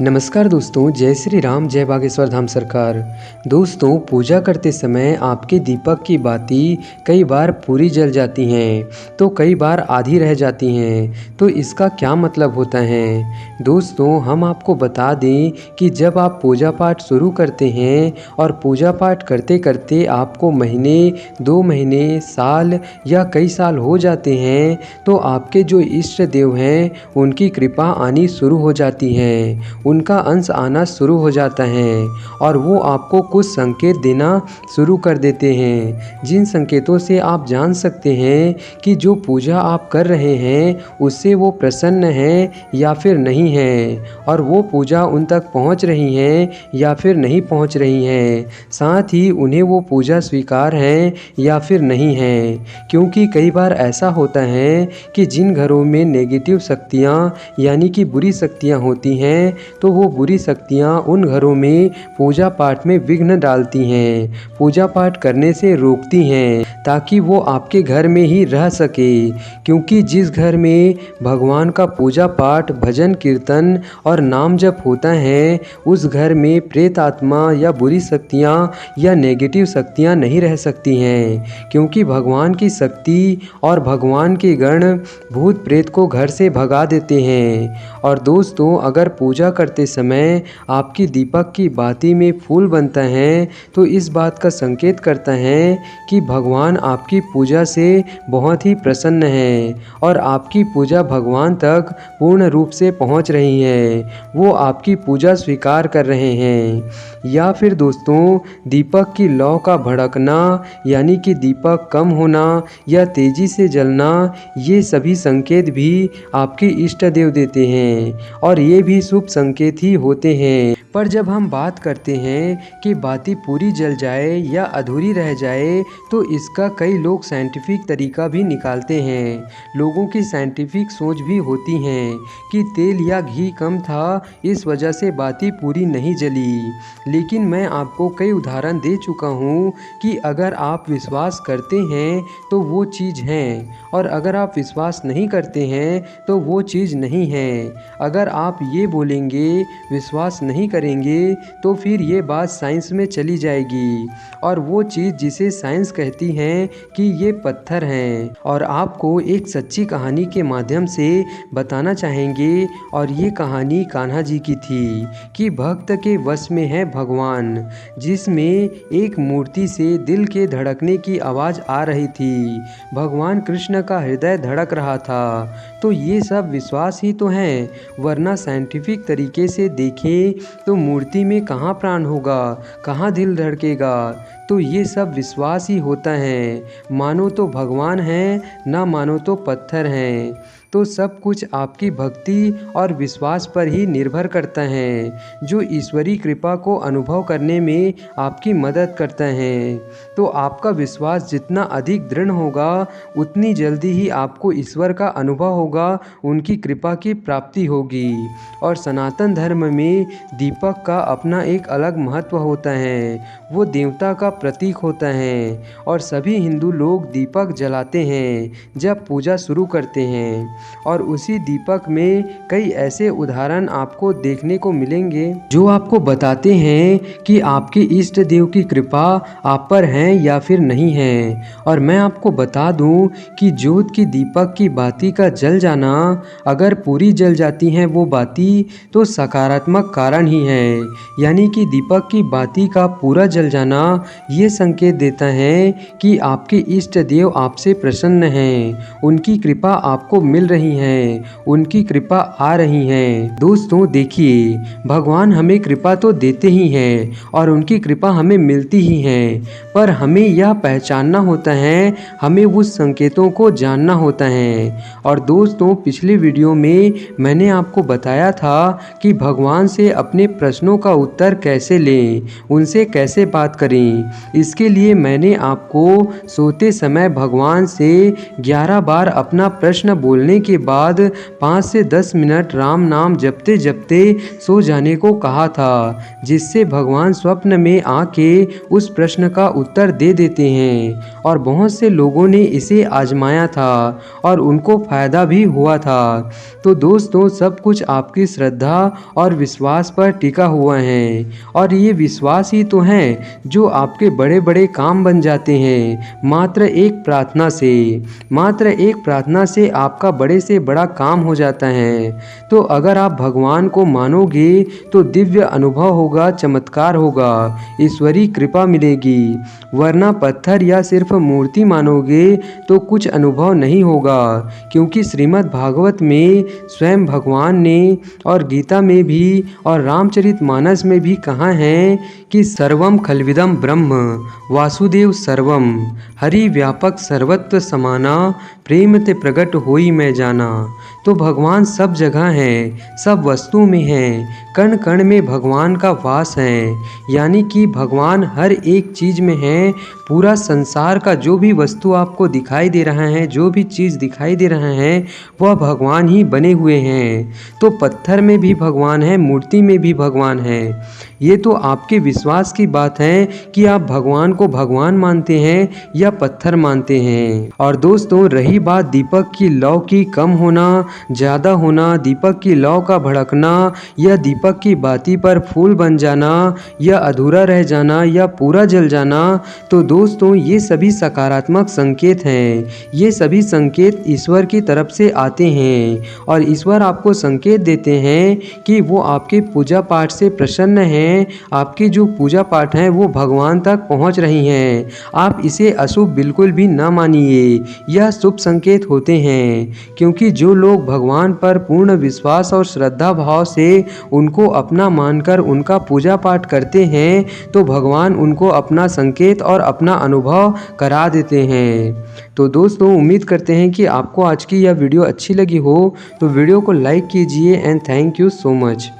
नमस्कार दोस्तों, जय श्री राम, जय बागेश्वर धाम सरकार। दोस्तों, पूजा करते समय आपके दीपक की बाती कई बार पूरी जल जाती हैं तो कई बार आधी रह जाती हैं, तो इसका क्या मतलब होता है? दोस्तों, हम आपको बता दें कि जब आप पूजा पाठ शुरू करते हैं और पूजा पाठ करते करते आपको महीने, 2 महीने, साल या कई साल हो जाते हैं, तो आपके जो इष्ट देव हैं उनकी कृपा आनी शुरू हो जाती है, उनका अंश आना शुरू हो जाता है और वो आपको कुछ संकेत देना शुरू कर देते हैं, जिन संकेतों से आप जान सकते हैं कि जो पूजा आप कर रहे हैं उससे वो प्रसन्न हैं या फिर नहीं हैं, और वो पूजा उन तक पहुंच रही है या फिर नहीं पहुंच रही हैं, साथ ही उन्हें वो पूजा स्वीकार है या फिर नहीं है। क्योंकि कई बार ऐसा होता है कि जिन घरों में नेगेटिव शक्तियाँ यानी कि बुरी शक्तियाँ होती हैं, तो वो बुरी शक्तियाँ उन घरों में पूजा पाठ में विघ्न डालती हैं, पूजा पाठ करने से रोकती हैं, ताकि वो आपके घर में ही रह सके। क्योंकि जिस घर में भगवान का पूजा पाठ, भजन कीर्तन और नाम जप होता है, उस घर में प्रेत आत्मा या बुरी शक्तियाँ या नेगेटिव शक्तियाँ नहीं रह सकती हैं। क्योंकि भगवान की शक्ति और भगवान के गण भूत प्रेत को घर से भगा देते हैं। और दोस्तों, अगर पूजा करते समय आपकी दीपक की बाती में फूल बनता है तो इस बात का संकेत करता है कि भगवान आपकी पूजा से बहुत ही प्रसन्न हैं और आपकी पूजा भगवान तक पूर्ण रूप से पहुंच रही है, वो आपकी पूजा स्वीकार कर रहे हैं। या फिर दोस्तों, दीपक की लौ का भड़कना यानी कि दीपक कम होना या तेजी से जलना, ये सभी संकेत भी आपके इष्ट देव देते हैं और ये भी शुभ संकेत ही होते हैं। पर जब हम बात करते हैं कि बाती पूरी जल जाए या अधूरी रह जाए, तो इसका कई लोग साइंटिफिक तरीका भी निकालते हैं। लोगों की साइंटिफिक सोच भी होती हैं कि तेल या घी कम था, इस वजह से बाती पूरी नहीं जली। लेकिन मैं आपको कई उदाहरण दे चुका हूँ कि अगर आप विश्वास करते हैं तो वो चीज़ है, और अगर आप विश्वास नहीं करते हैं तो वो चीज़ नहीं है। अगर आप ये बोलेंगे विश्वास नहीं करेंगे तो फिर ये बात साइंस में चली जाएगी, और वो चीज़ जिसे साइंस कहती है कि ये पत्थर हैं। और आपको एक सच्ची कहानी के माध्यम से बताना चाहेंगे, और ये कहानी कान्हा जी की थी कि भक्त के वश में है भगवान, जिसमें एक मूर्ति से दिल के धड़कने की आवाज़ आ रही थी। भगवान कृष्ण का हृदय धड़क रहा था। तो ये सब विश्वास ही तो हैं, वरना साइंटिफिक तरीके से देखें तो मूर्ति में कहाँ प्राण होगा, कहाँ दिल धड़केगा। तो ये सब विश्वास ही होता है, मानो तो भगवान हैं, ना मानो तो पत्थर हैं। तो सब कुछ आपकी भक्ति और विश्वास पर ही निर्भर करता है, जो ईश्वरी कृपा को अनुभव करने में आपकी मदद करता है। तो आपका विश्वास जितना अधिक दृढ़ होगा, उतनी जल्दी ही आपको ईश्वर का अनुभव होगा, उनकी कृपा की प्राप्ति होगी। और सनातन धर्म में दीपक का अपना एक अलग महत्व होता है, वो देवता का प्रतीक होता है, और सभी हिंदू लोग दीपक जलाते हैं जब पूजा शुरू करते हैं। और उसी दीपक में कई ऐसे उदाहरण आपको देखने को मिलेंगे जो आपको बताते हैं कि आपके इष्ट देव की कृपा आप पर है या फिर नहीं है। और मैं आपको बता दूं कि ज्योत की दीपक की बाती का जल जाना, अगर पूरी जल जाती है वो बाती, तो सकारात्मक कारण ही है। यानी कि दीपक की बाती का पूरा जल जाना ये संकेत देता है कि आपके इष्ट देव आपसे प्रसन्न हैं, उनकी कृपा आपको मिल रही है, उनकी कृपा आ रही है। दोस्तों देखिए, भगवान हमें कृपा तो देते ही हैं और उनकी कृपा हमें मिलती ही है, पर हमें यह पहचानना होता है, हमें उस संकेतों को जानना होता है। और दोस्तों, पिछले वीडियो में मैंने आपको बताया था कि भगवान से अपने प्रश्नों का उत्तर कैसे लें, उनसे कैसे बात करें। इसके लिए मैंने आपको सोते समय भगवान से 11 बार अपना प्रश्न बोलने के बाद 5 से 10 मिनट राम नाम जपते जपते सो जाने को कहा था, जिससे भगवान स्वप्न में आके उस प्रश्न का उत्तर दे देते हैं। और बहुत से लोगों ने इसे आजमाया था और उनको फ़ायदा भी हुआ था। तो दोस्तों, सब कुछ आपकी श्रद्धा और विश्वास पर टिका हुआ है, और ये विश्वास ही तो है जो आपके बड़े बड़े काम बन जाते हैं मात्र एक प्रार्थना से। मात्र एक प्रार्थना से आपका बड़े से बड़ा काम हो जाता है। तो अगर आप भगवान को मानोगे तो दिव्य अनुभव होगा, चमत्कार होगा, ईश्वरी कृपा मिलेगी। वरना पत्थर या सिर्फ मूर्ति मानोगे तो कुछ अनुभव नहीं होगा, क्योंकि श्रीमद् भागवत में स्वयं भगवान ने और गीता में भी और रामचरितमानस में भी कहा है कि सर्वम खलविदम ब्रह्म वासुदेव सर्वम, हरि व्यापक सर्वत्र समाना, प्रेम ते प्रगट होई मैं जाना। तो भगवान सब जगह है, सब वस्तु में है, कण कण में भगवान का वास है। यानी कि भगवान हर एक चीज़ में है। पूरा संसार का जो भी वस्तु आपको दिखाई दे रहा है, जो भी चीज़ दिखाई दे रहा है, वह भगवान ही बने हुए हैं। तो पत्थर में भी भगवान है, मूर्ति में भी भगवान है। ये तो आपके विश्वास की बात है कि आप भगवान को भगवान मानते हैं या पत्थर मानते हैं। और दोस्तों, रही बात दीपक की लौ की कम होना, ज़्यादा होना, दीपक की लौ का भड़कना, या दीपक की बाती पर फूल बन जाना, या अधूरा रह जाना, या पूरा जल जाना, तो दोस्तों, ये सभी सकारात्मक संकेत हैं। ये सभी संकेत ईश्वर की तरफ से आते हैं, और ईश्वर आपको संकेत देते हैं कि वो आपके पूजा पाठ से प्रसन्न हैं। आपकी जो पूजा पाठ हैं वो भगवान तक पहुंच रही हैं। आप इसे अशुभ बिल्कुल भी ना मानिए, यह शुभ संकेत होते हैं। क्योंकि जो लोग भगवान पर पूर्ण विश्वास और श्रद्धा भाव से उनको अपना मानकर उनका पूजा पाठ करते हैं, तो भगवान उनको अपना संकेत और अपना अनुभव करा देते हैं। तो दोस्तों, उम्मीद करते हैं कि आपको आज की यह वीडियो अच्छी लगी हो, तो वीडियो को लाइक कीजिए and thank you so much.